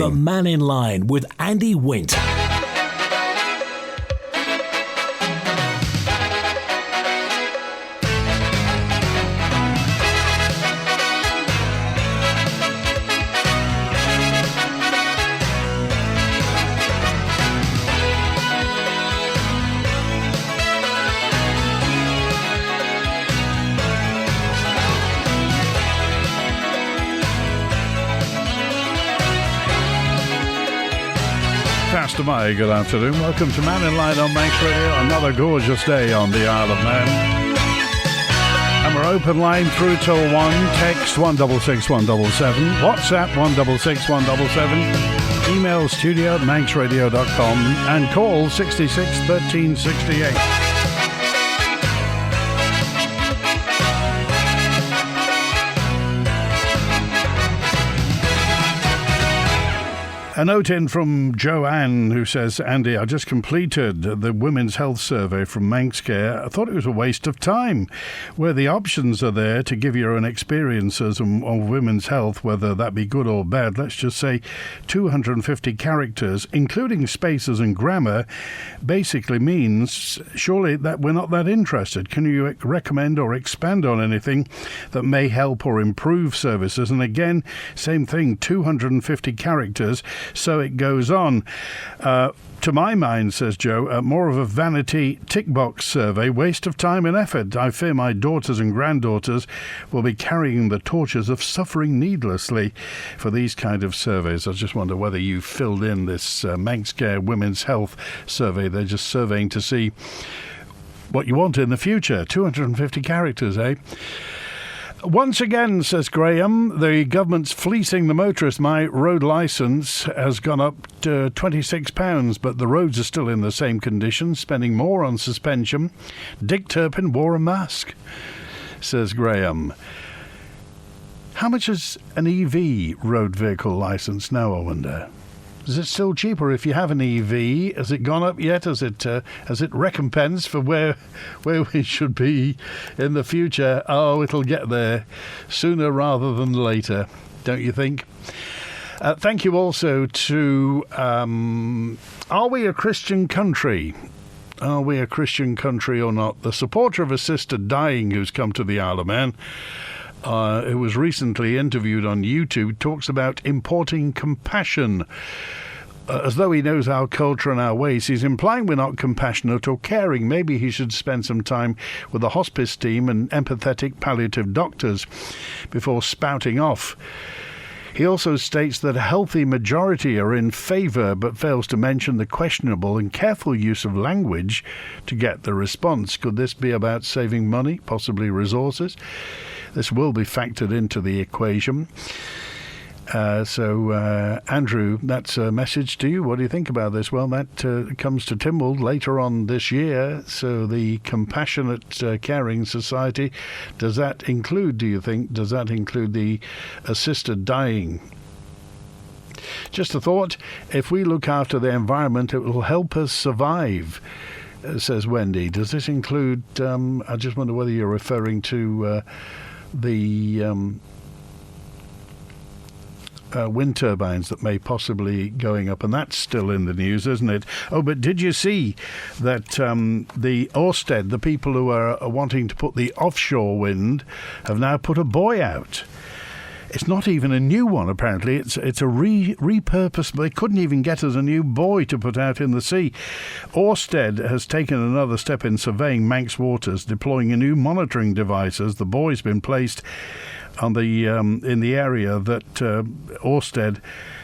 The Mannin Line with Andy Wint. Pastor May, good afternoon. Welcome to Mannin Line on Manx Radio. Another gorgeous day on the Isle of Man. And we're open line through till 1. Text 166177. WhatsApp 166177. Email studio@manxradio.com. And call 66 13 68. A note in from Joanne who says, Andy, I just completed the Women's Health Survey from Manx Care. I thought it was a waste of time, where the options are there to give you an experiences of women's health, whether that be good or bad. Let's just say 250 characters, including spaces and grammar, basically means surely that we're not that interested. Can you recommend or expand on anything that may help or improve services? And again, same thing, 250 characters. So it goes on. To my mind, says Joe, more of a vanity tick box survey, waste of time and effort. I fear my daughters and granddaughters will be carrying the torches of suffering needlessly for these kind of surveys. I just wonder whether you filled in this Manx Care Women's Health Survey. They're just surveying to see what you want in the future. 250 characters, eh? Once again, says Graham, the government's fleecing the motorist. My road licence has gone up to £26, but the roads are still in the same condition, spending more on suspension. Dick Turpin wore a mask, says Graham. How much is an EV road vehicle licence now, I wonder? Is it still cheaper if you have an EV? Has it gone up yet? Has it recompensed for where we should be in the future? Oh, it'll get there sooner rather than later, don't you think? Thank you also to Are We a Christian Country? Are we a Christian country or not? The supporter of assisted dying who's come to the Isle of Man, who was recently interviewed on YouTube, talks about importing compassion. As though he knows our culture and our ways. He's implying we're not compassionate or caring. Maybe he should spend some time with the hospice team and empathetic palliative doctors before spouting off. He also states that a healthy majority are in favour, but fails to mention the questionable and careful use of language to get the response. Could this be about saving money, possibly resources? This will be factored into the equation. So, Andrew, that's a message to you. What do you think about this? Well, that comes to Tynwald later on this year. So the Compassionate Caring Society, does that include, do you think, does that include the assisted dying? Just a thought, if we look after the environment, it will help us survive, says Wendy. Does this include, I just wonder whether you're referring to the wind turbines that may possibly going up, and that's still in the news, isn't it? Oh, but did you see that the Ørsted, the people who are wanting to put the offshore wind, have now put a buoy out? It's not even a new one, apparently. It's a repurposed. They couldn't even get us a new buoy to put out in the sea. Ørsted has taken another step in surveying Manx waters, deploying a new monitoring devices. The buoy's been placed on the in the area that Ørsted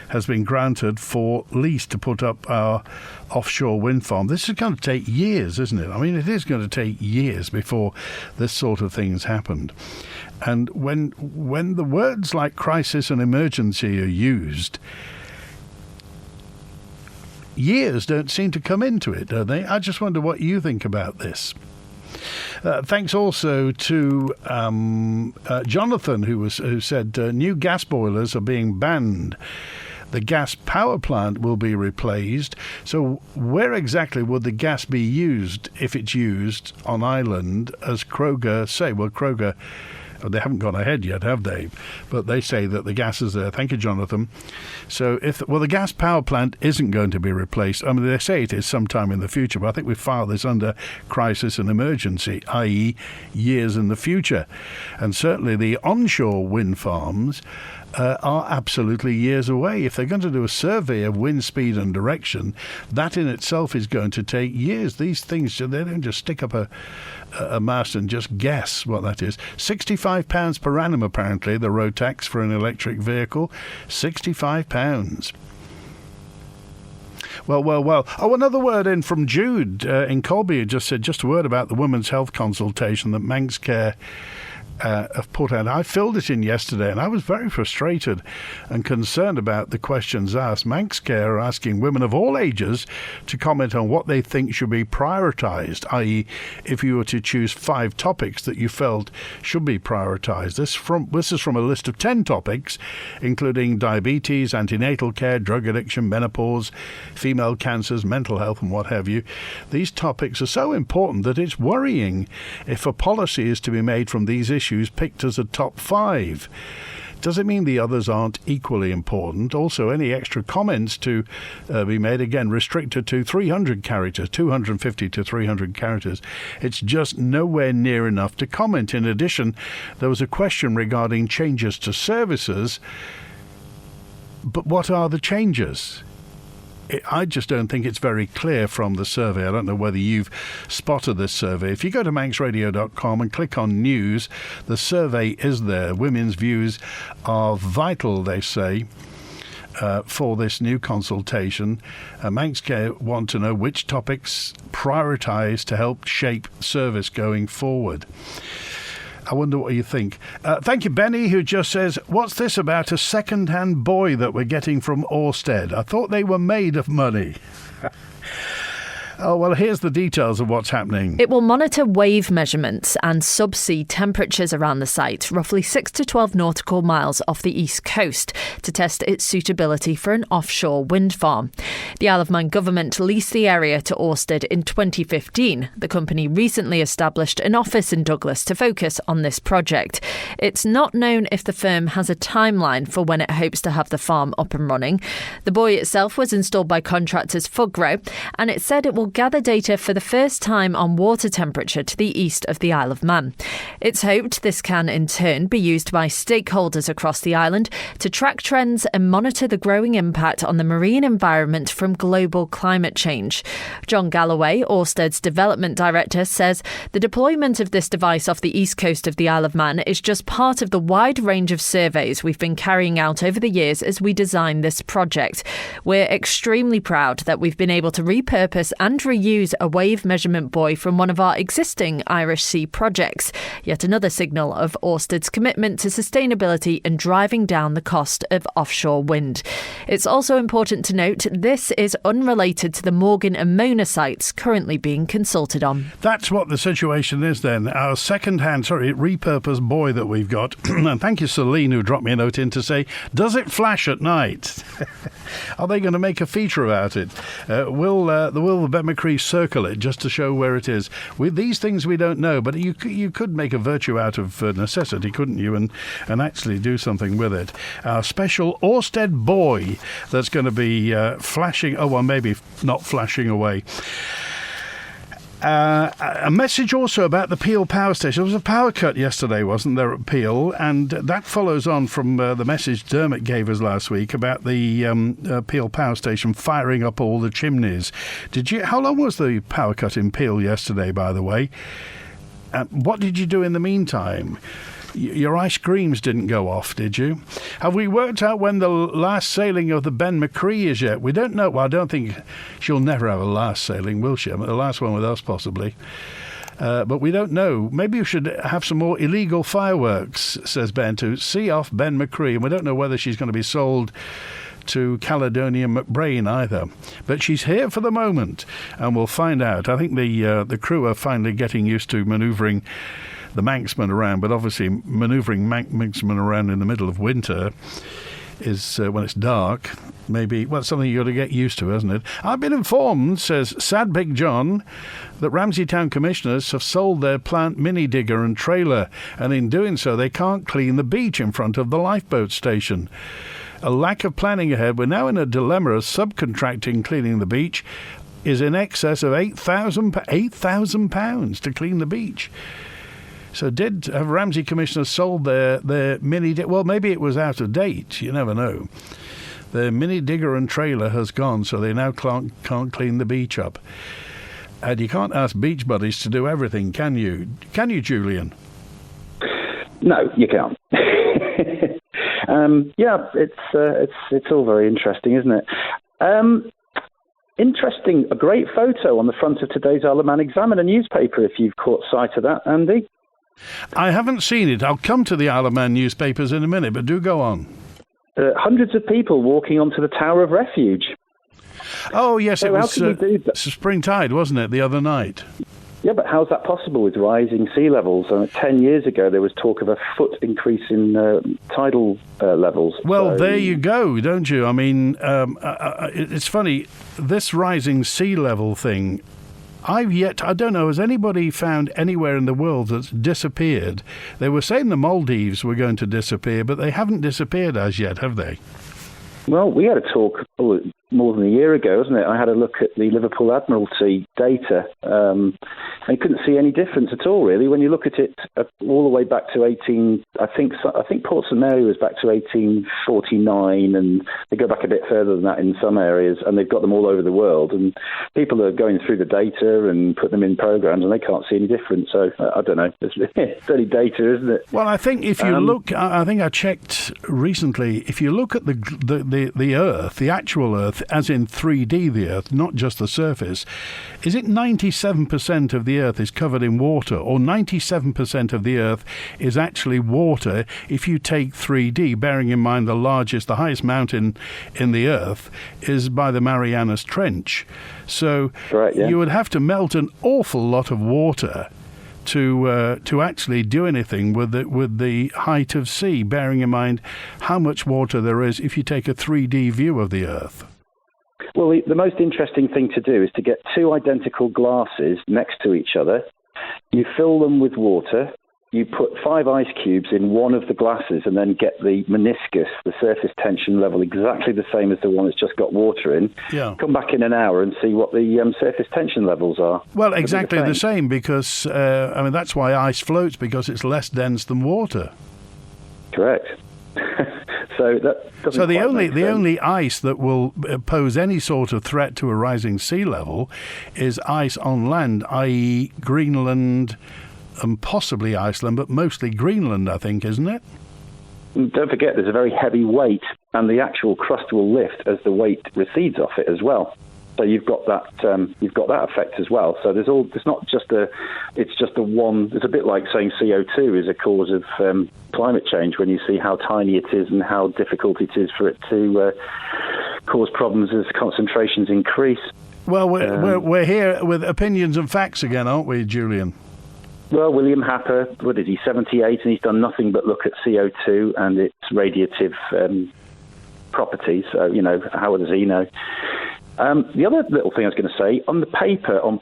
has been granted for lease to put up our offshore wind farm. This is going to take years, isn't it? I mean, it is going to take years before this sort of thing's happened. And when the words like crisis and emergency are used, years don't seem to come into it, do they? I just wonder what you think about this. Thanks also to Jonathan, who said new gas boilers are being banned. The gas power plant will be replaced. So where exactly would the gas be used if it's used on island, as Kroger say? Well, Kroger They haven't gone ahead yet, have they? But they say that the gas is there. Thank you, Jonathan. So the gas power plant isn't going to be replaced. I mean, they say it is sometime in the future, but I think we file this under crisis and emergency, i.e. years in the future. And certainly the onshore wind farms are absolutely years away. If they're going to do a survey of wind speed and direction, that in itself is going to take years. These things, they don't just stick up a mast and just guess what that is. £65 per annum, apparently, the road tax for an electric vehicle. £65. Well. Oh, another word in from Jude in Colby, who just said, just a word about the women's health consultation that Manx Care have put out. I filled it in yesterday and I was very frustrated and concerned about the questions asked. Manx Care are asking women of all ages to comment on what they think should be prioritised, i.e. if you were to choose 5 topics that you felt should be prioritised. This is from a list of 10 topics, including diabetes, antenatal care, drug addiction, menopause, female cancers, mental health and what have you. These topics are so important that it's worrying if a policy is to be made from these issues picked as a top 5. Does it mean the others aren't equally important? Also, any extra comments to be made, again, restricted to 300 characters, 250 to 300 characters. It's just nowhere near enough to comment. In addition, there was a question regarding changes to services. But what are the changes? I just don't think it's very clear from the survey. I don't know whether you've spotted this survey. If you go to manxradio.com and click on news, the survey is there. Women's views are vital, they say, for this new consultation. Manx Care want to know which topics prioritise to help shape service going forward. I wonder what you think. Thank you, Benny, who just says, what's this about a second-hand buoy that we're getting from Ørsted? I thought they were made of money. Oh, well, here's the details of what's happening. It will monitor wave measurements and subsea temperatures around the site, roughly 6 to 12 nautical miles off the east coast, to test its suitability for an offshore wind farm. The Isle of Man government leased the area to Ørsted in 2015. The company recently established an office in Douglas to focus on this project. It's not known if the firm has a timeline for when it hopes to have the farm up and running. The buoy itself was installed by contractors Fugro, and it said it will gather data for the first time on water temperature to the east of the Isle of Man. It's hoped this can in turn be used by stakeholders across the island to track trends and monitor the growing impact on the marine environment from global climate change. John Galloway, Ørsted's development director, says the deployment of this device off the east coast of the Isle of Man is just part of the wide range of surveys we've been carrying out over the years as we design this project. We're extremely proud that we've been able to repurpose and reuse a wave measurement buoy from one of our existing Irish Sea projects. Yet another signal of Ørsted's commitment to sustainability and driving down the cost of offshore wind. It's also important to note this is unrelated to the Morgan and Mona sites currently being consulted on. That's what the situation is then. Our repurposed buoy that we've got. And thank you, Celine, who dropped me a note in to say, does it flash at night? Are they going to make a feature about it? Will the Ben McCree circle it just to show where it is? With these things we don't know, but you could make a virtue out of necessity, couldn't you, and actually do something with it. Our special Ørsted buoy that's going to be flashing, maybe not flashing away. A message also about the Peel power station. There was a power cut yesterday, wasn't there, at Peel? And that follows on from the message Dermot gave us last week about the Peel power station firing up all the chimneys. How long was the power cut in Peel yesterday, by the way? What did you do in the meantime? Your ice creams didn't go off, did you? Have we worked out when the last sailing of the Ben McCree is yet? We don't know. Well, I don't think she'll never have a last sailing, will she? The last one with us, possibly. But we don't know. Maybe we should have some more illegal fireworks, says Ben, to see off Ben McCree. And we don't know whether she's going to be sold to Caledonia McBrain either. But she's here for the moment, and we'll find out. I think the crew are finally getting used to manoeuvring the Manxman around, but obviously manoeuvring Manxman around in the middle of winter when it's dark. Maybe, well, something you've got to get used to, hasn't it? I've been informed, says Sad Big John, that Ramsey Town Commissioners have sold their plant mini digger and trailer, and in doing so they can't clean the beach in front of the lifeboat station. A lack of planning ahead. We're now in a dilemma as subcontracting cleaning the beach is in excess of £8,000 to clean the beach. So have Ramsey Commissioners sold their mini digger? Well, maybe it was out of date. You never know. Their mini digger and trailer has gone, so they now can't clean the beach up. And you can't ask beach buddies to do everything, can you? Can you, Julian? No, you can't. It's all very interesting, isn't it? Interesting, a great photo on the front of today's Isle of Man Examiner newspaper, if you've caught sight of that, Andy. I haven't seen it. I'll come to the Isle of Man newspapers in a minute, but do go on. Hundreds of people walking onto the Tower of Refuge. Oh, yes, so it was spring tide, wasn't it, the other night? Yeah, but how's that possible with rising sea levels? 10 years ago, there was talk of a foot increase in tidal levels. Well, there you go, don't you? I mean, it's funny, this rising sea level thing, I don't know, has anybody found anywhere in the world that's disappeared? They were saying the Maldives were going to disappear, but they haven't disappeared as yet, have they? Well, we had a talk more than a year ago, wasn't it? I had a look at the Liverpool Admiralty data. And you couldn't see any difference at all, really. When you look at it all the way back to I think Port St Mary was back to 1849, and they go back a bit further than that in some areas, and they've got them all over the world. And people are going through the data and putting them in programs, and they can't see any difference. So I don't know. It's only data, isn't it? Well, I think if you look, I think I checked recently. If you look at the Earth, the actual Earth, as in 3D, the Earth, not just the surface, is it 97% of the Earth is covered in water, or 97% of the Earth is actually water if you take 3D, bearing in mind the highest mountain in the Earth is by the Marianas Trench. So right, yeah. You would have to melt an awful lot of water to actually do anything with the height of sea, bearing in mind how much water there is if you take a 3D view of the Earth. Well, the most interesting thing to do is to get two identical glasses next to each other. You fill them with water. You put 5 ice cubes in one of the glasses and then get the meniscus, the surface tension level, exactly the same as the one that's just got water in. Yeah. Come back in an hour and see what the surface tension levels are. Well, exactly the same because, that's why ice floats, because it's less dense than water. Correct. So the only ice that will pose any sort of threat to a rising sea level is ice on land, i.e. Greenland and possibly Iceland, but mostly Greenland, I think, isn't it? Don't forget, there's a very heavy weight, and the actual crust will lift as the weight recedes off it as well. So you've got that effect as well. So it's not just it's a bit like saying CO2 is a cause of climate change when you see how tiny it is and how difficult it is for it to cause problems as concentrations increase. Well, we're here with opinions and facts again, aren't we, Julian? Well, William Happer, what is he, 78, and he's done nothing but look at CO2 and its radiative properties. So, how does he know? The other little thing I was going to say, on the paper, on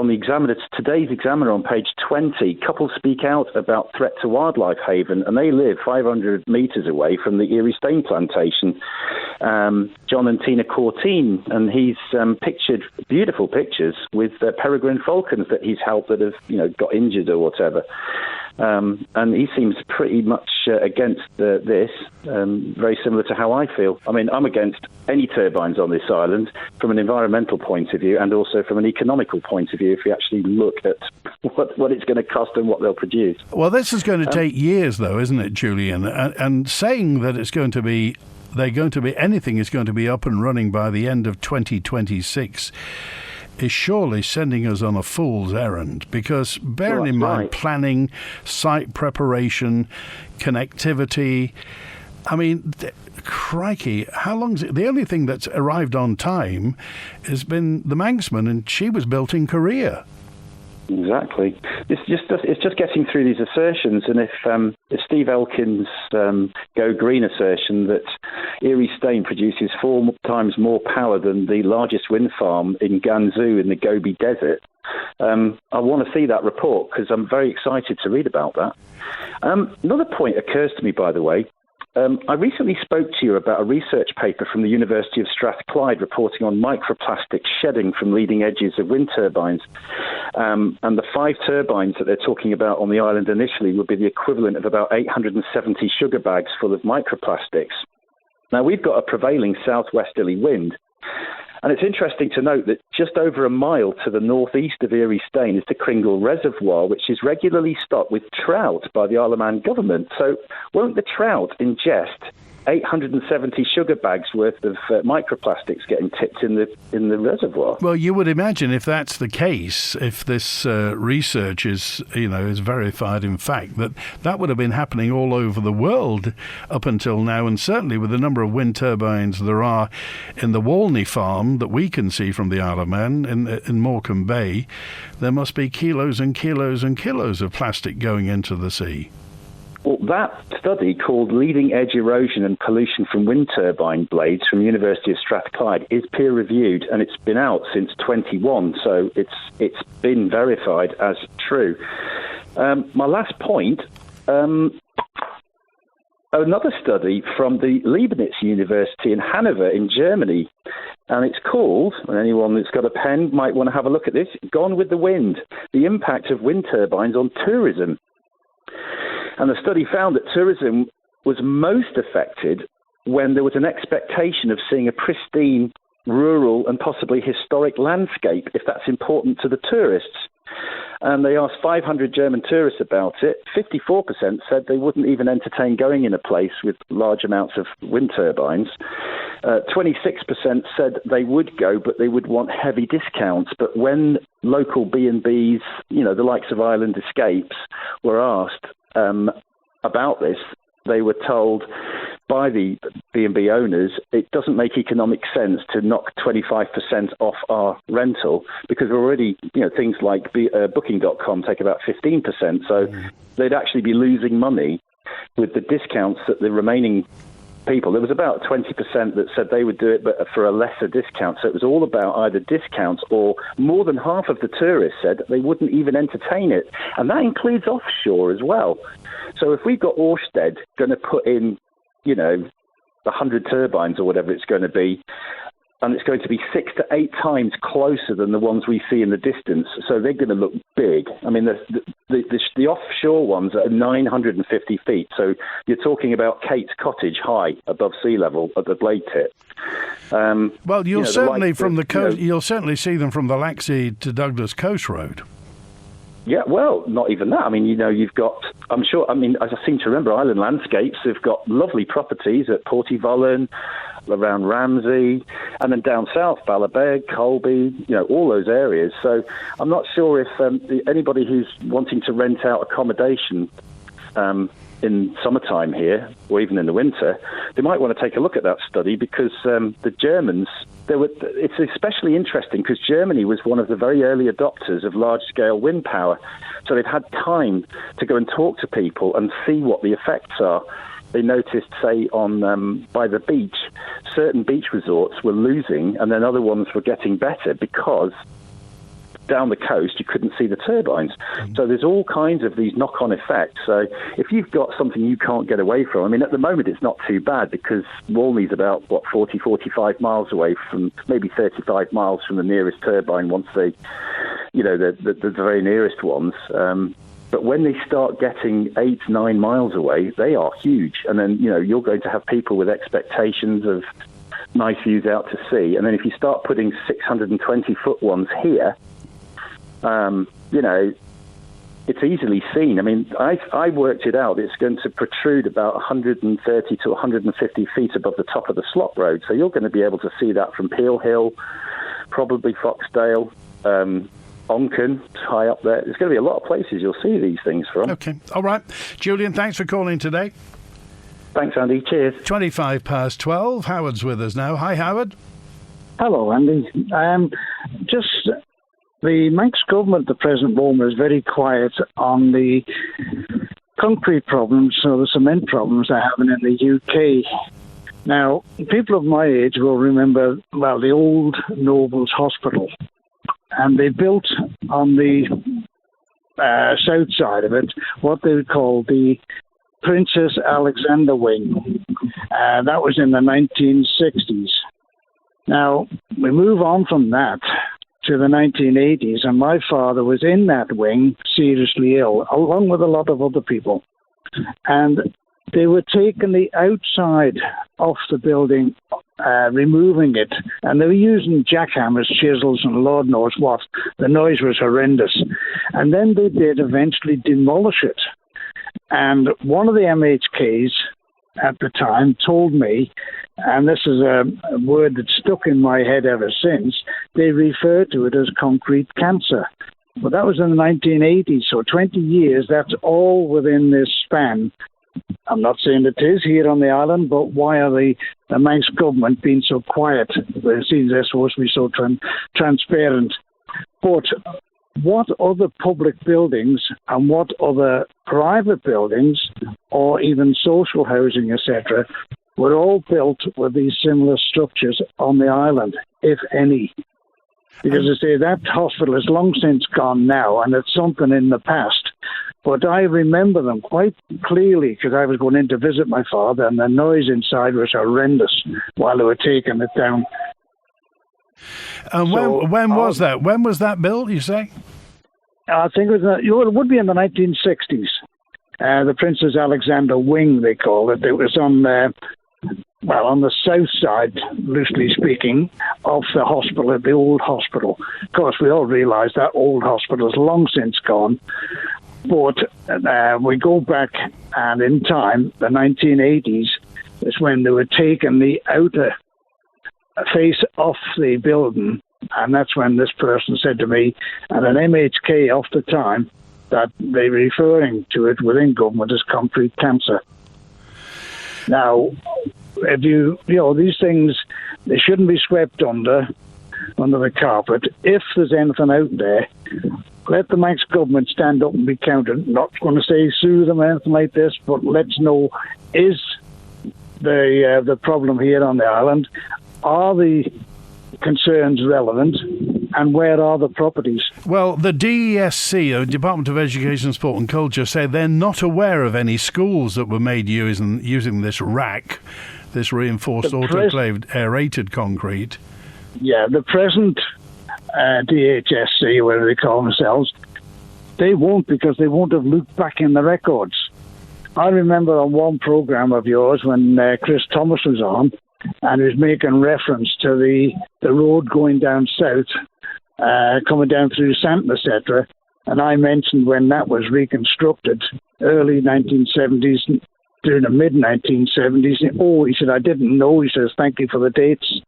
the Examiner, today's Examiner on page 20, couples speak out about threat to wildlife haven, and they live 500 metres away from the Erie Stain plantation. John and Tina Courtine, and he's pictured beautiful pictures with peregrine falcons that he's helped that have, got injured or whatever. And he seems pretty much against this, very similar to how I feel. I mean, I'm against any turbines on this island from an environmental point of view and also from an economical point of view if we actually look at what it's going to cost and what they'll produce. Well, this is going to take years, though, isn't it, Julian? And saying that anything is going to be up and running by the end of 2026 is surely sending us on a fool's errand, because bearing in mind planning, site preparation, connectivity, I mean, crikey, how long is it? The only thing that's arrived on time has been the Manxman, and she was built in Korea. Exactly. It's just getting through these assertions, and if Steve Elkin's Go Green assertion that Erie Stain produces 4 times more power than the largest wind farm in Gansu in the Gobi Desert, I want to see that report because I'm very excited to read about that. Another point occurs to me, by the way. I recently spoke to you about a research paper from the University of Strathclyde reporting on microplastics shedding from leading edges of wind turbines. And the 5 turbines that they're talking about on the island initially would be the equivalent of about 870 sugar bags full of microplastics. Now, we've got a prevailing southwesterly wind. And it's interesting to note that just over a mile to the northeast of Erie Stain is the Kringle Reservoir, which is regularly stocked with trout by the Isle of Man government. So won't the trout ingest 870 sugar bags worth of microplastics getting tipped in the reservoir? Well, you would imagine if that's the case, if this research is verified in fact, that would have been happening all over the world up until now, and certainly with the number of wind turbines there are in the Walney farm that we can see from the Isle of Man in Morecambe Bay, there must be kilos and kilos and kilos of plastic going into the sea. Well, that study called Leading Edge Erosion and Pollution from Wind Turbine Blades from the University of Strathclyde is peer-reviewed, and it's been out since 21, so it's been verified as true. My last point, another study from the Leibniz University in Hanover in Germany, and it's called, and anyone that's got a pen might want to have a look at this, Gone with the Wind, the Impact of Wind Turbines on Tourism. And the study found that tourism was most affected when there was an expectation of seeing a pristine, rural and possibly historic landscape, if that's important to the tourists. And they asked 500 German tourists about it. 54% said they wouldn't even entertain going in a place with large amounts of wind turbines. 26% said they would go, but they would want heavy discounts. But when local B&Bs, the likes of Island Escapes, were asked about this, they were told by the B&B owners it doesn't make economic sense to knock 25% off our rental because we're already, things like Booking.com take about 15%. So they'd actually be losing money with the discounts that the remaining people. There was about 20% that said they would do it, but for a lesser discount. So it was all about either discounts, or more than half of the tourists said they wouldn't even entertain it. And that includes offshore as well. So if we've got Ørsted going to put in, 100 turbines or whatever it's going to be, and it's going to be 6 to 8 times closer than the ones we see in the distance. So they're going to look big. I mean, the offshore ones are 950 feet. So you're talking about Kate's Cottage high above sea level at the blade tip. Well, you'll certainly from the coast. You'll certainly see them from the Laxey to Douglas Coast Road. Yeah, well, not even that. I mean, you've got, I'm sure, as I seem to remember, Island Landscapes have got lovely properties at Portyvollen, around Ramsey, and then down south, Ballabeg, Colby, all those areas. So I'm not sure if anybody who's wanting to rent out accommodation in summertime here, or even in the winter, they might want to take a look at that study because the Germans, it's especially interesting because Germany was one of the very early adopters of large-scale wind power. So they've had time to go and talk to people and see what the effects are. They noticed, say, by the beach, certain beach resorts were losing and then other ones were getting better because down the coast you couldn't see the turbines. So there's all kinds of these knock-on effects. So if you've got something you can't get away from, at the moment it's not too bad because Walney's about, 40, 45 miles away from, maybe 35 miles from the nearest turbine once they, the very nearest ones. But when they start getting 8, 9 miles away, they are huge. And then, you're going to have people with expectations of nice views out to sea. And then if you start putting 620-foot ones here, it's easily seen. I worked it out. It's going to protrude about 130 to 150 feet above the top of the slot road. So you're going to be able to see that from Peel Hill, probably Foxdale, Onken, high up there. There's going to be a lot of places you'll see these things from. Okay. All right. Julian, thanks for calling today. Thanks, Andy. Cheers. 12:25. Howard's with us now. Hi, Howard. Hello, Andy. Just The Manx government at the present moment is very quiet on the concrete problems, so the cement problems they're having in the UK. Now, people of my age will remember, well, the old Nobles Hospital. And they built on the south side of it what they would call the Princess Alexander Wing. That was in the 1960s. Now, we move on from that to the 1980s, and my father was in that wing, seriously ill, along with a lot of other people. And they were taking the outside off the building, removing it, and they were using jackhammers, chisels, and Lord knows what. The noise was horrendous. And then they did eventually demolish it. And one of the MHKs at the time told me, and this is a word that's stuck in my head ever since, they refer to it as concrete cancer. But that was in the 1980s, so 20 years, that's all within this span. I'm not saying it is here on the island, but why are the Manx government being so quiet? It seems they're supposed to be so transparent. But what other public buildings and what other private buildings, or even social housing, etc., were all built with these similar structures on the island, if any? Because I say that hospital is long since gone now, and it's something in the past. But I remember them quite clearly because I was going in to visit my father, and the noise inside was horrendous while they were taking it down. And when was that? When was that built, you say? I think it would be in the 1960s. The Princess Alexander Wing, they call it. It was on the south side, loosely speaking, of the hospital, the old hospital. Of course, we all realise that old hospital is long since gone. But we go back, and in time, the 1980s is when they were taking the outer face off the building, and that's when this person said to me, and an MHK off the time, that they're referring to it within government as concrete cancer. Now, if these things, they shouldn't be swept under the carpet. If there's anything out there, let the Manx government stand up and be counted. Not going to say sue them or anything like this, but let's know, is the problem here on the island? Are the concerns relevant? And where are the properties? Well, the DESC, the Department of Education, Sport and Culture, say they're not aware of any schools that were made using this RAC, this reinforced autoclaved aerated concrete. Yeah, the present DHSC, whatever they call themselves, they won't, because they won't have looked back in the records. I remember on one programme of yours when Chris Thomas was on, and he was making reference to the road going down south, coming down through Santon, etc. And I mentioned when that was reconstructed, early 1970s, during the mid-1970s. Oh, he said, I didn't know. He says, thank you for the dates.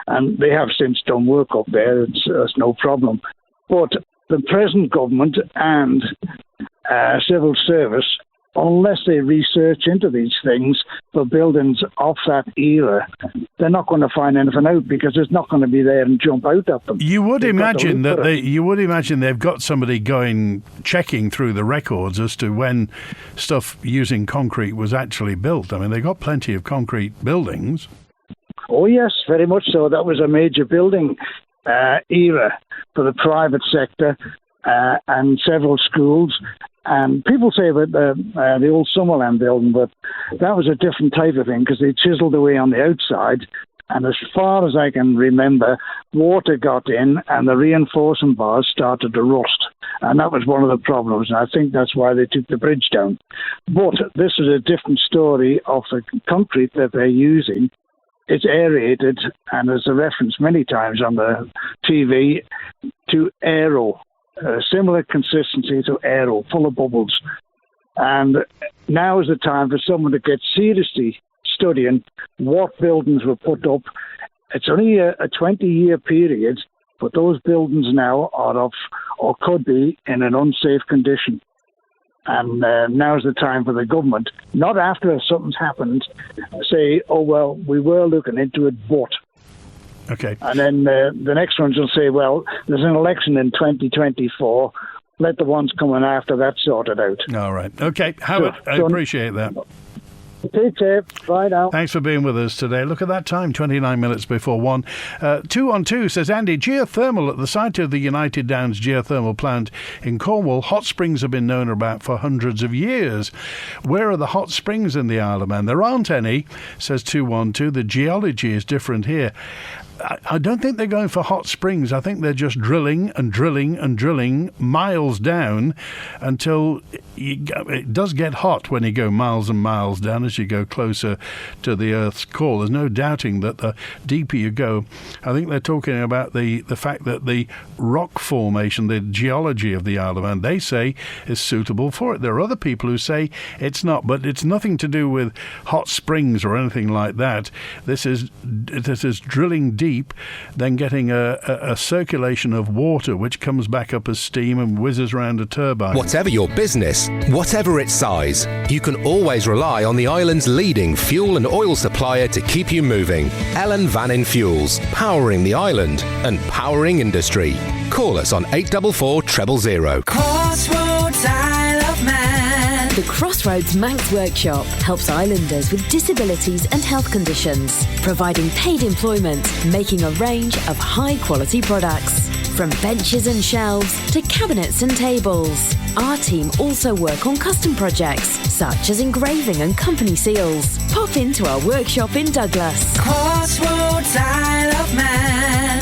And they have since done work up there. It's no problem. But the present government and civil service, unless they research into these things for buildings of that era, they're not going to find anything out, because it's not going to be there and jump out at them. You would imagine they've got somebody checking through the records as to when stuff using concrete was actually built. I mean, they got plenty of concrete buildings. Oh yes, very much so. That was a major building era for the private sector and several schools. And people say about the old Summerland building, but that was a different type of thing, because they chiselled away on the outside. And as far as I can remember, water got in and the reinforcing bars started to rust. And that was one of the problems. And I think that's why they took the bridge down. But this is a different story of the concrete that they're using. It's aerated, and there's a reference many times on the TV to aero. Similar consistency to aero, full of bubbles. And now is the time for someone to get seriously studying what buildings were put up. It's only a 20-year period, but those buildings now are of, or could be, in an unsafe condition. And now's the time for the government, not after something's happened, say, oh, well, we were looking into it, but Okay. And then the next ones will say, well, there's an election in 2024. Let the ones coming after that sort it out. All right. Okay, Howard, I appreciate that. Take care. Bye now. Thanks for being with us today. Look at that time, 29 minutes before 1. 212 says, Andy, geothermal at the site of the United Downs geothermal plant in Cornwall. Hot springs have been known about for hundreds of years. Where are the hot springs in the Isle of Man? There aren't any, says 212. The geology is different here. I don't think they're going for hot springs. I think they're just drilling and drilling and drilling miles down until it does get hot when you go miles and miles down as you go closer to the Earth's core. There's no doubting that the deeper you go, I think they're talking about the fact that the rock formation, the geology of the Isle of Man, they say is suitable for it. There are other people who say it's not, but it's nothing to do with hot springs or anything like that. This is drilling deep, then getting a circulation of water which comes back up as steam and whizzes around a turbine. Whatever your business, whatever its size, you can always rely on the island's leading fuel and oil supplier to keep you moving. Ellen Vannin Fuels, powering the island and powering industry. Call us on 844 000. Crossroads Isle of Man. The Crossroads Manx Workshop helps islanders with disabilities and health conditions, providing paid employment, making a range of high-quality products, from benches and shelves to cabinets and tables. Our team also work on custom projects, such as engraving and company seals. Pop into our workshop in Douglas. Crossroads Isle of Man.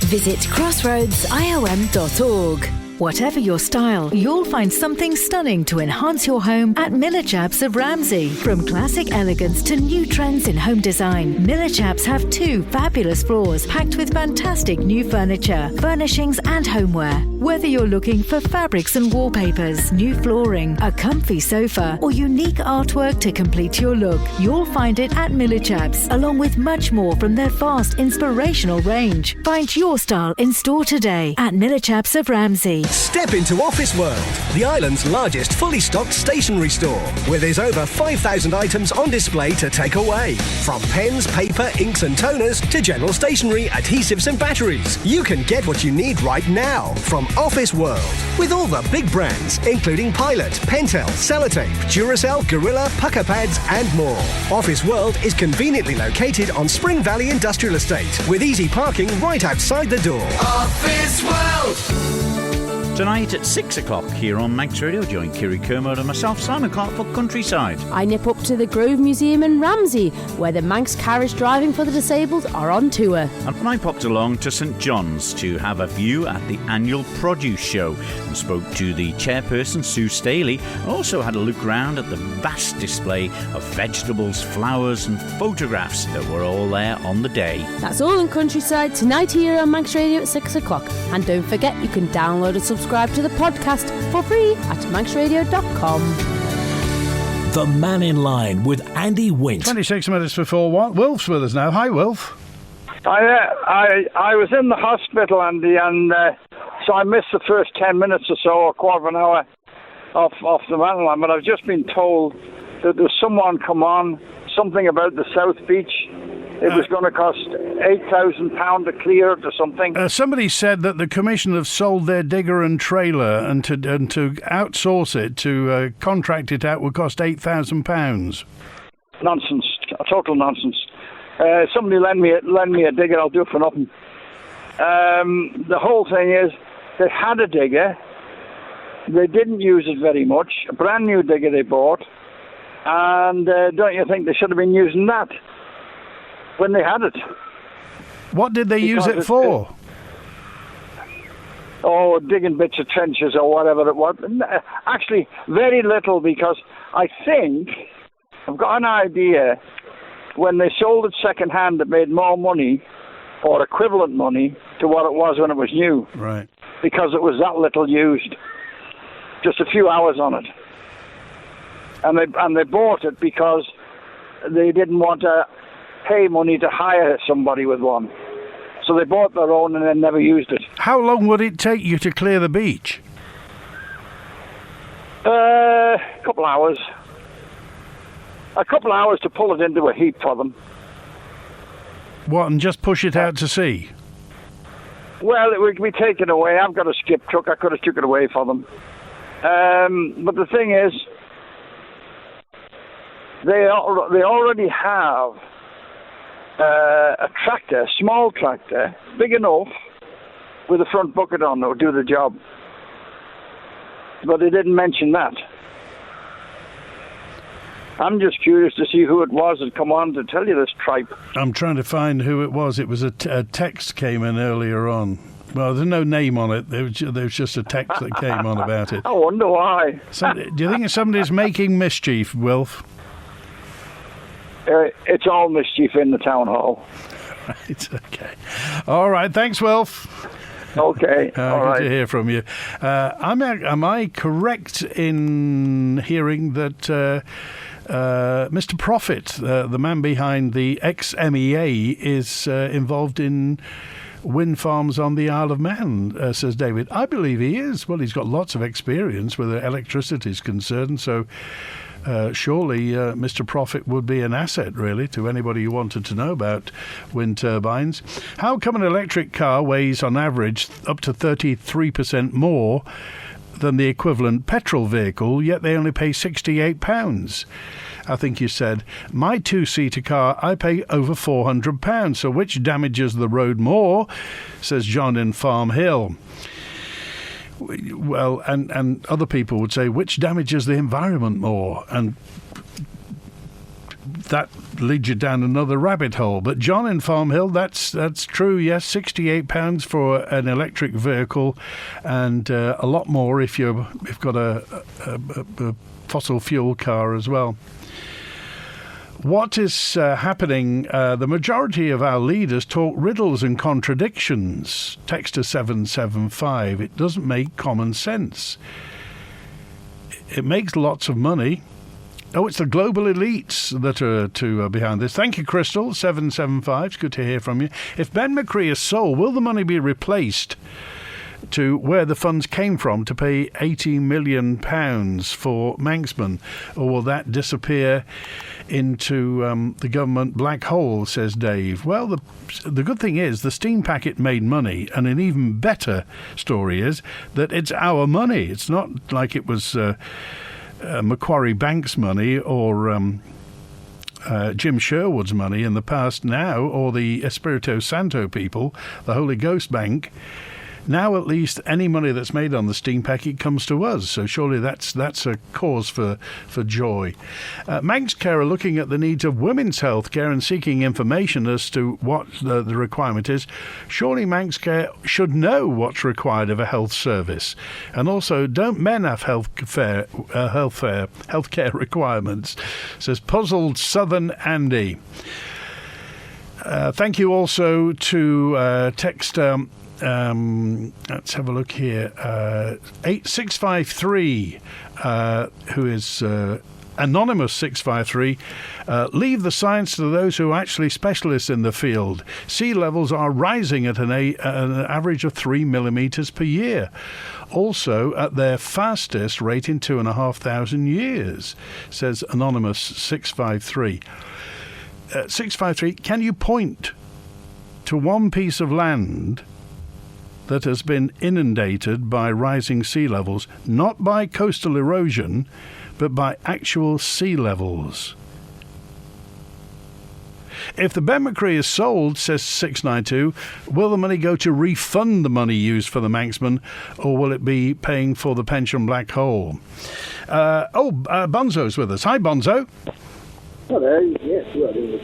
Visit crossroadsiom.org. Whatever your style, you'll find something stunning to enhance your home at Miller Chaps of Ramsey. From classic elegance to new trends in home design, Miller Chaps have 2 fabulous floors packed with fantastic new furniture, furnishings and homeware. Whether you're looking for fabrics and wallpapers, new flooring, a comfy sofa or unique artwork to complete your look, you'll find it at Miller Chaps, along with much more from their vast inspirational range. Find your style in store today at Miller Chaps of Ramsey. Step into Office World, the island's largest fully stocked stationery store, where there's over 5,000 items on display to take away. From pens, paper, inks and toners to general stationery, adhesives and batteries. You can get what you need right now from Office World, with all the big brands, including Pilot, Pentel, Sellotape, Duracell, Gorilla, Pucker Pads and more. Office World is conveniently located on Spring Valley Industrial Estate, with easy parking right outside the door. Office World. Tonight at 6 o'clock here on Manx Radio, join Kiri Kermode and myself, Simon Clark, for Countryside. I nip up to the Grove Museum in Ramsey, where the Manx carriage driving for the disabled are on tour. And I popped along to St John's to have a view at the annual produce show and spoke to the chairperson, Sue Staley. I also had a look round at the vast display of vegetables, flowers and photographs that were all there on the day. That's all in Countryside tonight here on Manx Radio at 6 o'clock. And don't forget, you can download and subscribe to the podcast for free at manxradio.com. The Mannin Line with Andy Wint. 26 minutes before 1. Wilf's with us now. Hi, Wilf. I was in the hospital, Andy, and so I missed the first 10 minutes or so, or quarter of an hour off the Mannin Line. But I've just been told that there's someone come on, something about the South Beach. It was going to cost £8,000 to clear it or something. Somebody said that the Commission have sold their digger and trailer, and to outsource it, to contract it out, would cost £8,000. Nonsense, total nonsense. Somebody lend me a digger, I'll do it for nothing. The whole thing is, they had a digger, they didn't use it very much, a brand new digger they bought, and don't you think they should have been using that when they had it? What did they use it for? Digging bits of trenches or whatever it was. Actually, very little, because I think, I've got an idea, when they sold it second-hand, it made more money, or equivalent money, to what it was when it was new. Right. Because it was that little used. Just a few hours on it. And they bought it because they didn't want to pay money to hire somebody with one. So they bought their own and then never used it. How long would it take you to clear the beach? A couple hours. A couple hours to pull it into a heap for them. What, and just push it out to sea? Well, it would be taken away. I've got a skip truck. I could have took it away for them. But the thing is, they already have a tractor, small tractor, big enough, with a front bucket on that would do the job. But they didn't mention that. I'm just curious to see who it was that come on to tell you this tripe. I'm trying to find who it was. It was a text came in earlier on. Well, there's no name on it. There was just a text that came on about it. I wonder why. Do you think somebody's making mischief, Wilf? It's all mischief in the town hall. Right, okay. All right, thanks, Wilf. Okay, all good right. to hear from you. Am I correct in hearing that Mr. Profit, the man behind the ex-MEA, is involved in wind farms on the Isle of Man, says David. I believe he is. Well, he's got lots of experience where electricity is concerned, so surely Mr. Profit would be an asset, really, to anybody who wanted to know about wind turbines. How come an electric car weighs, on average, up to 33% more than the equivalent petrol vehicle, yet they only pay £68? I think you said, my two-seater car, I pay over £400. So which damages the road more, says John in Farm Hill. Well, and other people would say, which damages the environment more? And that leads you down another rabbit hole. But John in Farm Hill, that's true, yes, £68 for an electric vehicle, and a lot more if you've got a fossil fuel car as well. What is happening? The majority of our leaders talk riddles and contradictions. Text to 775. It doesn't make common sense. It makes lots of money. Oh, it's the global elites that are behind this. Thank you, Crystal. 775. It's good to hear from you. If Ben McCree is sold, will the money be replaced to where the funds came from to pay £80 million for Manxman, or will that disappear into the government black hole, says Dave? Well, the good thing is the steam packet made money, and an even better story is that it's our money. It's not like it was Macquarie Bank's money or Jim Sherwood's money in the past now, or the Espirito Santo people, the Holy Ghost Bank. Now, at least, any money that's made on the steam packet comes to us. So surely that's a cause for joy. Manx Care are looking at the needs of women's health care and seeking information as to what the requirement is. Surely Manx Care should know what's required of a health service. And also, don't men have healthcare requirements? Says puzzled Southern Andy. Thank you also to text. Let's have a look here. 8653, who is Anonymous 653. Leave the science to those who are actually specialists in the field. Sea levels are rising at an average of 3 millimetres per year. Also at their fastest rate in 2,500 years, says Anonymous 653. 653, can you point to one piece of land that has been inundated by rising sea levels, not by coastal erosion, but by actual sea levels? If the Ben McCree is sold, says 692, will the money go to refund the money used for the Manxman, or will it be paying for the pension black hole? Bonzo's with us. Hi, Bonzo. Hello, yes, well, in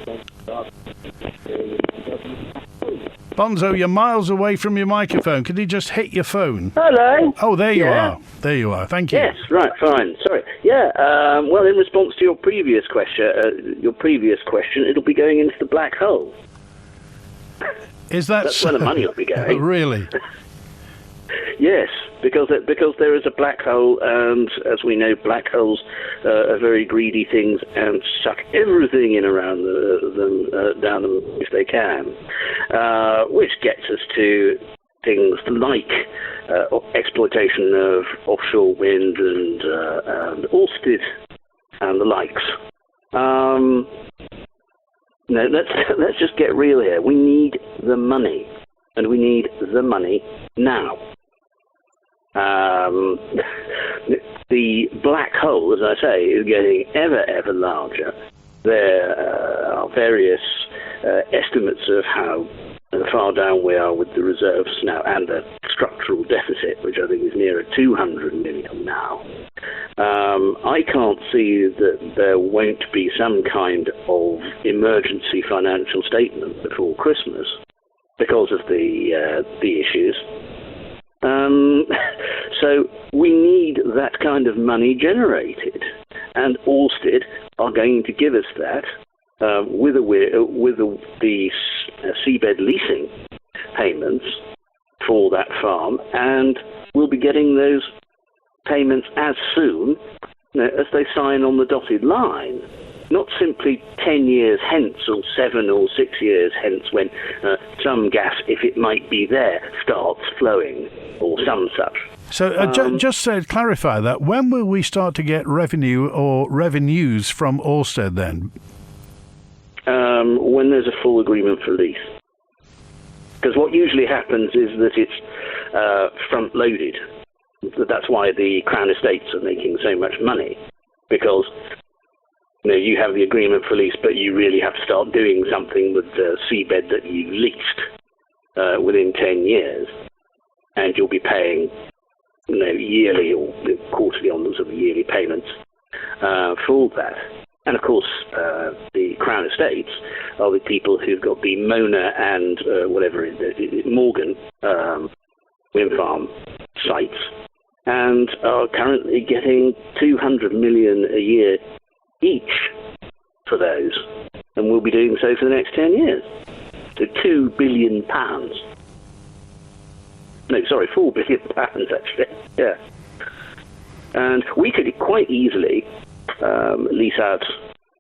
Bonzo, you're miles away from your microphone. Could you just hit your phone? Hello. Oh, there you are. There you are. Thank you. Yes, right, fine. Sorry. Yeah. Well, in response to your previous question, it'll be going into the black hole. Is that That's where the money will be going. Really? Yes, because there is a black hole, and as we know, black holes are very greedy things and suck everything in around them down them if they can, which gets us to things like exploitation of offshore wind and Ørsted and the likes. No, let's just get real here. We need the money, and we need the money now. The black hole, as I say, is getting ever larger. There are various estimates of how far down we are with the reserves now and the structural deficit, which I think is nearer 200 million now. I can't see that there won't be some kind of emergency financial statement before Christmas because of the issues. So we need that kind of money generated, and Ørsted are going to give us that with the seabed leasing payments for that farm, and we'll be getting those payments as soon as they sign on the dotted line. Not simply 10 years hence or 7 or 6 years hence when some gas, if it might be there, starts flowing or some such. So just to clarify that, when will we start to get revenue or revenues from Ørsted then? When there's a full agreement for lease. Because what usually happens is that it's front-loaded. That's why the Crown Estates are making so much money, because you have the agreement for lease, but you really have to start doing something with the seabed that you've leased within 10 years, and you'll be paying yearly or quarterly onwards of yearly payments for that. And of course, the Crown Estates are the people who've got the Mona and Morgan wind farm sites, and are currently getting 200 million a year each for those, and we'll be doing so for the next 10 years. So £2 billion. No, sorry, £4 billion actually. Yeah. And we could quite easily lease out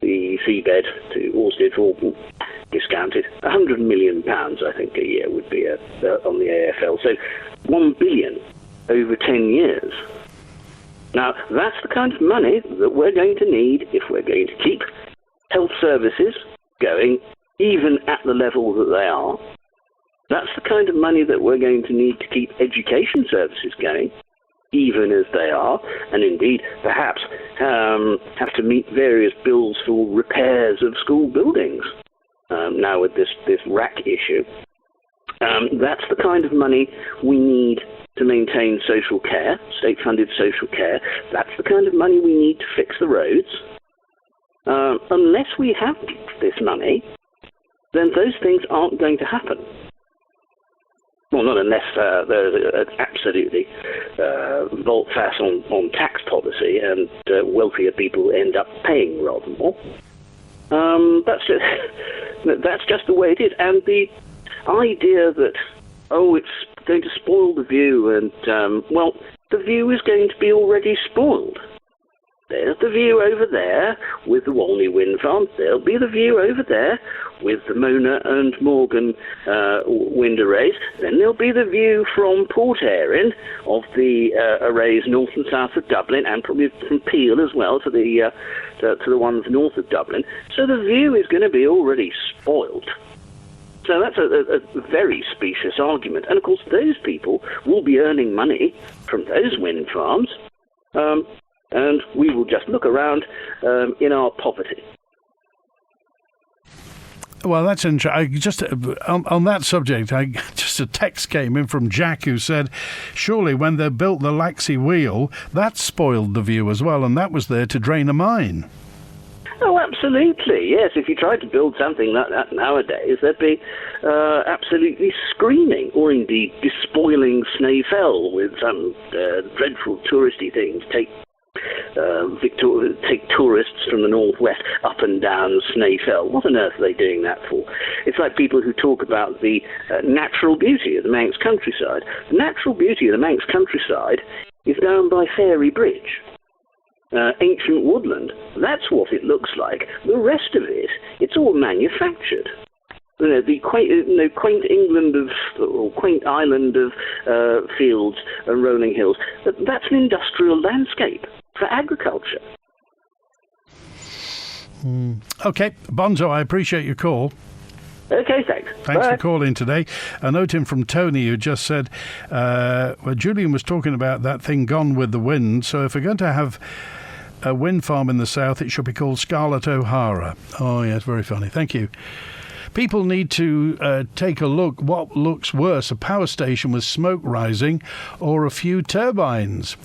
the seabed to Ørsted for discounted £100 million, I think, a year would be on the AFL. So £1 billion over 10 years. Now, that's the kind of money that we're going to need if we're going to keep health services going, even at the level that they are. That's the kind of money that we're going to need to keep education services going, even as they are, and indeed, perhaps, have to meet various bills for repairs of school buildings, now with this RAC issue. That's the kind of money we need to maintain social care, state-funded social care. That's the kind of money we need to fix the roads. Unless we have this money, then those things aren't going to happen. Well, not unless there's absolutely volte-face on tax policy and wealthier people end up paying rather more. That's just the way it is. And the idea that, it's going to spoil the view, and, the view is going to be already spoiled. There's the view over there with the Walney wind farm. There'll be the view over there with the Mona and Morgan wind arrays. Then there'll be the view from Port Erin of the arrays north and south of Dublin, and probably from Peel as well to the ones north of Dublin. So the view is going to be already spoiled. So that's a very specious argument. And of course, those people will be earning money from those wind farms. And we will just look around in our poverty. Well, that's interesting. Just on that subject, just a text came in from Jack who said, surely when they built the Laxey wheel, that spoiled the view as well, and that was there to drain a mine. Oh, absolutely, yes. If you tried to build something like that nowadays, they'd be absolutely screaming, or indeed despoiling Snaefell with some dreadful touristy things. Take tourists from the northwest up and down Snaefell. What on earth are they doing that for? It's like people who talk about the natural beauty of the Manx countryside. The natural beauty of the Manx countryside is down by Fairy Bridge. Ancient woodland. That's what it looks like. The rest of it, it's all manufactured. The quaint England or quaint island of fields and rolling hills. That's an industrial landscape for agriculture. OK, Bonzo, I appreciate your call. Okay, thanks. Thanks Bye. for calling today. A note in from Tony, who just said, Julian was talking about that thing Gone with the Wind, so if we're going to have a wind farm in the south, it should be called Scarlett O'Hara. Oh, yes, very funny. Thank you. People need to take a look. What looks worse, a power station with smoke rising or a few turbines?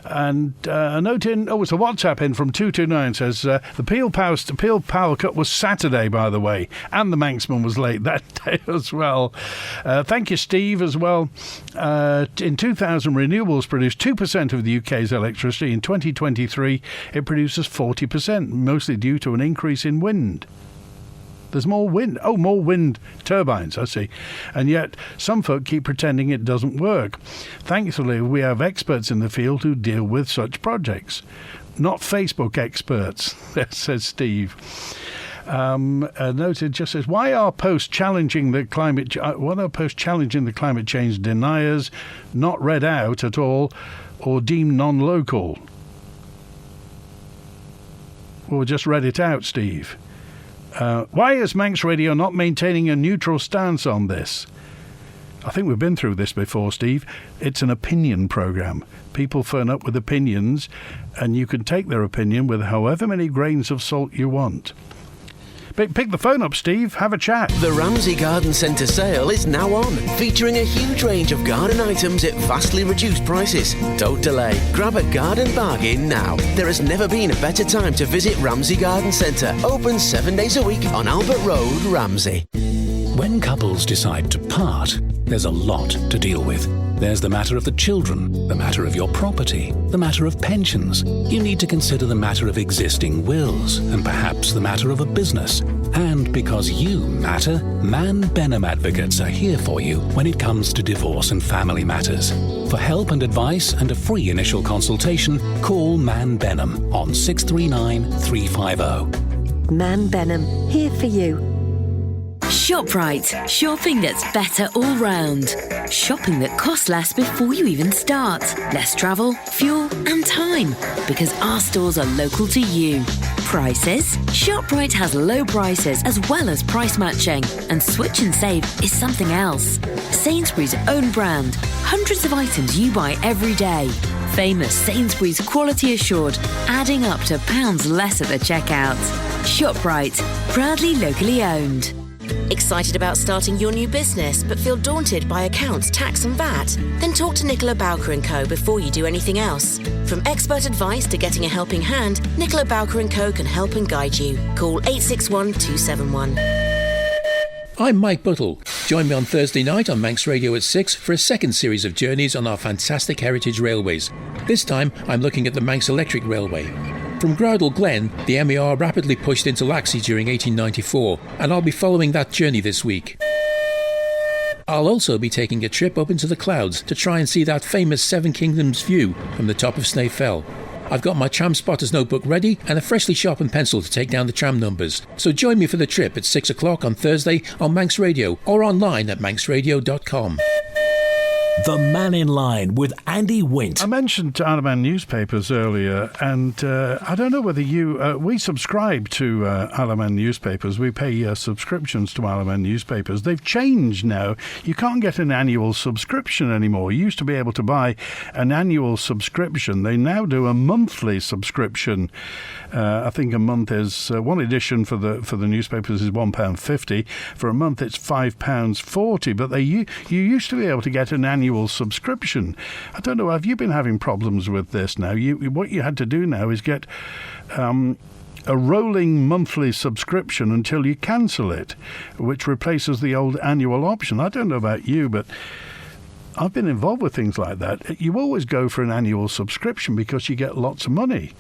And a note in, it's a WhatsApp in from 229 says, the Peel Power Cut was Saturday, by the way, and the Manxman was late that day as well. Thank you, Steve, as well. In 2000, renewables produced 2% of the UK's electricity. In 2023, it produces 40%, mostly due to an increase in wind. There's more wind. Oh, more wind turbines, I see. And yet, some folk keep pretending it doesn't work. Thankfully, we have experts in the field who deal with such projects. Not Facebook experts, says Steve. Noted just says, why are posts challenging the climate change deniers not read out at all or deemed non-local? Well, just read it out, Steve. Why is Manx Radio not maintaining a neutral stance on this? I think we've been through this before, Steve. It's an opinion programme. People phone up with opinions, and you can take their opinion with however many grains of salt you want. Pick the phone up, Steve. Have a chat. The Ramsey Garden Centre sale is now on, featuring a huge range of garden items at vastly reduced prices. Don't delay. Grab a garden bargain now. There has never been a better time to visit Ramsey Garden Centre. Open 7 days a week on Albert Road, Ramsey. When couples decide to part, there's a lot to deal with. There's the matter of the children, the matter of your property, the matter of pensions. You need to consider the matter of existing wills, and perhaps the matter of a business. And because you matter, Man Benham Advocates are here for you when it comes to divorce and family matters. For help and advice and a free initial consultation, call Man Benham on 639 350. Man Benham, here for you. ShopRite. Shopping that's better all round. Shopping that costs less before you even start. Less travel, fuel and time. Because our stores are local to you. Prices? ShopRite has low prices as well as price matching. And Switch and Save is something else. Sainsbury's own brand. Hundreds of items you buy every day. Famous Sainsbury's quality assured. Adding up to pounds less at the checkout. ShopRite. Proudly locally owned. Excited about starting your new business but feel daunted by accounts, tax and VAT? Then talk to Nicola Bowker & Co. before you do anything else. From expert advice to getting a helping hand, Nicola Bowker & Co. can help and guide you. Call 861 271. I'm Mike Buttle. Join me on Thursday night on Manx Radio at 6 for a second series of journeys on our fantastic heritage railways. This time I'm looking at the Manx Electric Railway. From Groudle Glen, the MER rapidly pushed into Laxey during 1894, and I'll be following that journey this week. I'll also be taking a trip up into the clouds to try and see that famous Seven Kingdoms view from the top of Snaith Fell. I've got my tram spotter's notebook ready and a freshly sharpened pencil to take down the tram numbers. So join me for the trip at 6 o'clock on Thursday on Manx Radio or online at manxradio.com. The Mannin Line with Andy Wint. I mentioned IOM Newspapers earlier, and I don't know whether you... we subscribe to IOM Newspapers. We pay subscriptions to IOM Newspapers. They've changed now. You can't get an annual subscription anymore. You used to be able to buy an annual subscription. They now do a monthly subscription. I think a month is... one edition for the newspapers is £1.50. For a month it's £5.40. But you used to be able to get an annual subscription. I don't know, have you been having problems with this now? What you had to do now is get a rolling monthly subscription until you cancel it, which replaces the old annual option. I don't know about you, but I've been involved with things like that. You always go for an annual subscription because you get lots of money.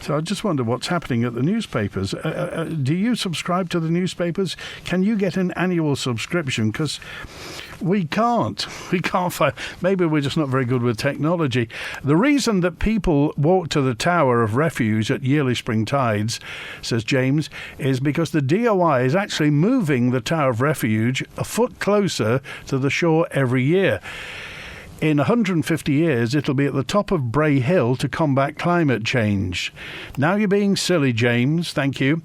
So I just wonder what's happening at the newspapers. Do you subscribe to the newspapers? Can you get an annual subscription? Because we can't. We can't find... Maybe we're just not very good with technology. The reason that people walk to the Tower of Refuge at yearly spring tides, says James, is because the DOI is actually moving the Tower of Refuge a foot closer to the shore every year. in 150 years it'll be at the top of Bray Hill to combat climate change. Now you're being silly, James. Thank you.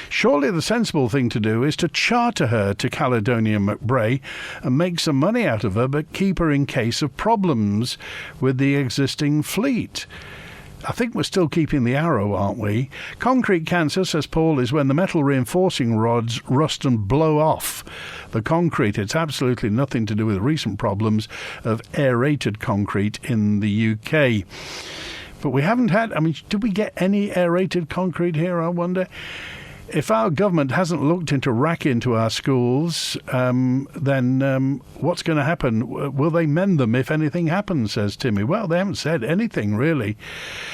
Surely the sensible thing to do is to charter her to Caledonia McBray and make some money out of her, but keep her in case of problems with the existing fleet. I think we're still keeping the Arrow, aren't we? Concrete cancer, says Paul, is when the metal reinforcing rods rust and blow off the concrete. It's absolutely nothing to do with recent problems of aerated concrete in the UK. But we haven't had, did we get any aerated concrete here, I wonder? If our government hasn't looked into rack into our schools, then what's going to happen? Will they mend them if anything happens, says Timmy. Well, they haven't said anything, really.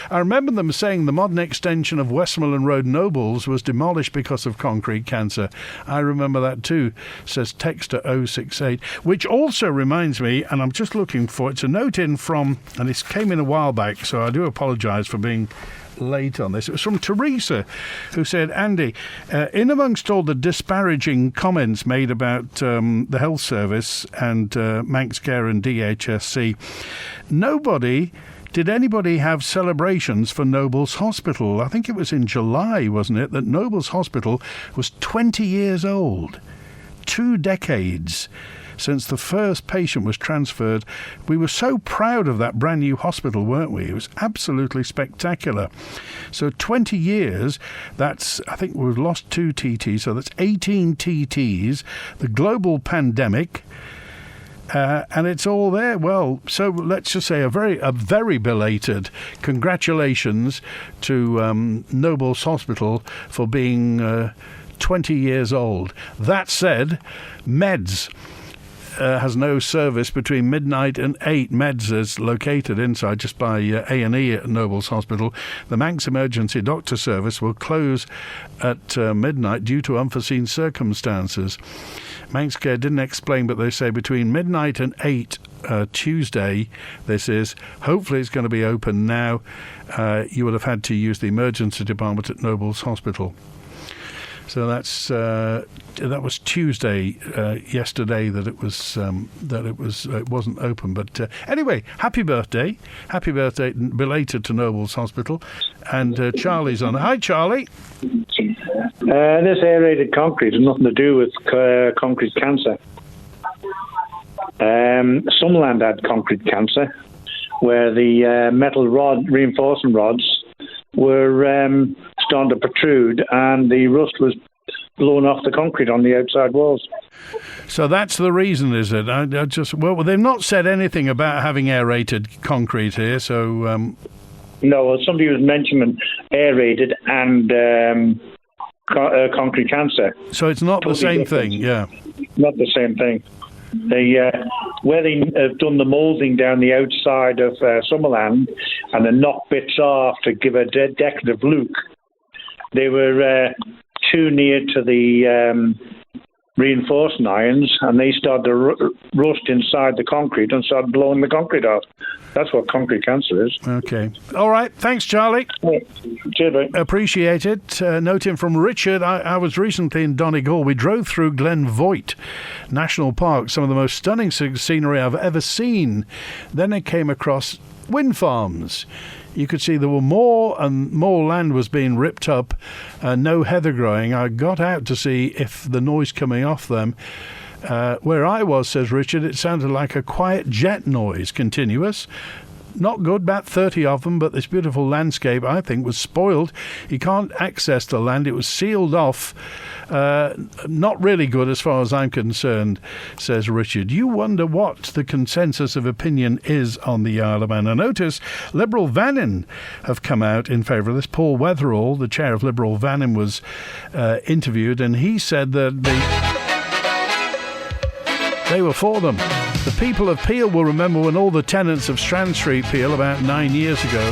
I remember them saying the modern extension of Westmoreland Road Nobles was demolished because of concrete cancer. I remember that too, says Texter 068. Which also reminds me, and I'm just looking for, it's a note in from, and this came in a while back, so I do apologise for being late on this. It was from Teresa, who said, Andy, in amongst all the disparaging comments made about the health service and Manx Care and DHSC, did anybody have celebrations for Nobles Hospital? I think it was in July, wasn't it, that Nobles Hospital was 20 years old. 2 decades since the first patient was transferred. We were so proud of that brand new hospital, weren't we? It was absolutely spectacular. So 20 years, that's, I think we've lost 2 TTs, so that's 18 TTs, the global pandemic, and it's all there. Well, so let's just say a very belated congratulations to Nobles Hospital for being 20 years old. That said, Meds has no service between midnight and 8. Meds is located inside just by A&E at Nobles Hospital. The Manx Emergency Doctor Service will close at midnight due to unforeseen circumstances. Manx Care didn't explain, but they say between midnight and 8 Tuesday, this is. Hopefully it's going to be open now. You would have had to use the emergency department at Nobles Hospital. So that was Tuesday, yesterday, that it wasn't open. But anyway, happy birthday belated to Nobles Hospital, and Charlie's on. Hi, Charlie. This aerated concrete has nothing to do with concrete cancer. Some land had concrete cancer, where the metal reinforcing rods were starting to protrude, and the rust was blown off the concrete on the outside walls. So that's the reason, is it? They've not said anything about having aerated concrete here, so... No, somebody was mentioning aerated and concrete cancer. So it's not totally the same different thing, yeah. Not the same thing. Where they have done the moulding down the outside of Summerland and then knocked bits off to give a decorative look, they were too near to the reinforcing irons, and they started to rust inside the concrete and started blowing the concrete off. That's what concrete cancer is. Okay. All right. Thanks, Charlie. Cheers, mate. Appreciate it. Note in from Richard. I was recently in Donegal. We drove through Glen Voigt National Park, some of the most stunning scenery I've ever seen. Then I came across wind farms. You could see there were more and more land was being ripped up, no heather growing. I got out to see if the noise coming off them. Where I was, says Richard, it sounded like a quiet jet noise, continuous. Not good, about 30 of them, but this beautiful landscape, I think, was spoiled. You can't access the land. It was sealed off. Not really good as far as I'm concerned, says Richard. You wonder what the consensus of opinion is on the Isle of Man. I notice Liberal Vannin have come out in favour of this. Paul Wetherall, the chair of Liberal Vannin, was interviewed, and he said that they were for them. The people of Peel will remember when all the tenants of Strand Street, Peel, about 9 years ago,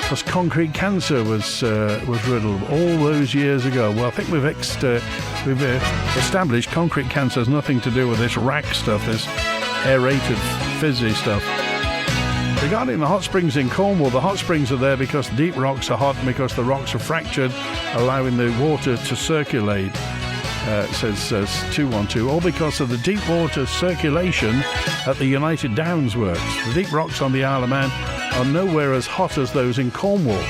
because concrete cancer was riddled all those years ago. Well, I think we've established concrete cancer has nothing to do with this rack stuff, this aerated fizzy stuff. Regarding the hot springs in Cornwall, the hot springs are there because deep rocks are hot and because the rocks are fractured, allowing the water to circulate. says 212, all because of the deep water circulation at the United Downs works. The deep rocks on the Isle of Man are nowhere as hot as those in Cornwall.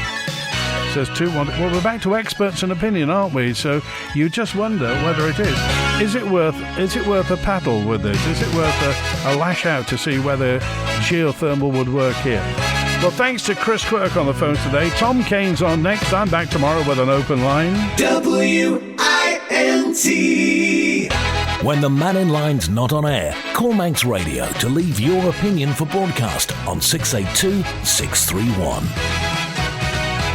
Says 212. Well, we're back to experts and opinion, aren't we? So you just wonder whether it is. Is it worth a paddle with this? Is it worth a lash out to see whether geothermal would work here? Well, thanks to Chris Quirk on the phone today. Tom Kane's on next. I'm back tomorrow with an open line. WINT. When the Mannin Line's not on air, call Manx Radio to leave your opinion for broadcast on 682 631.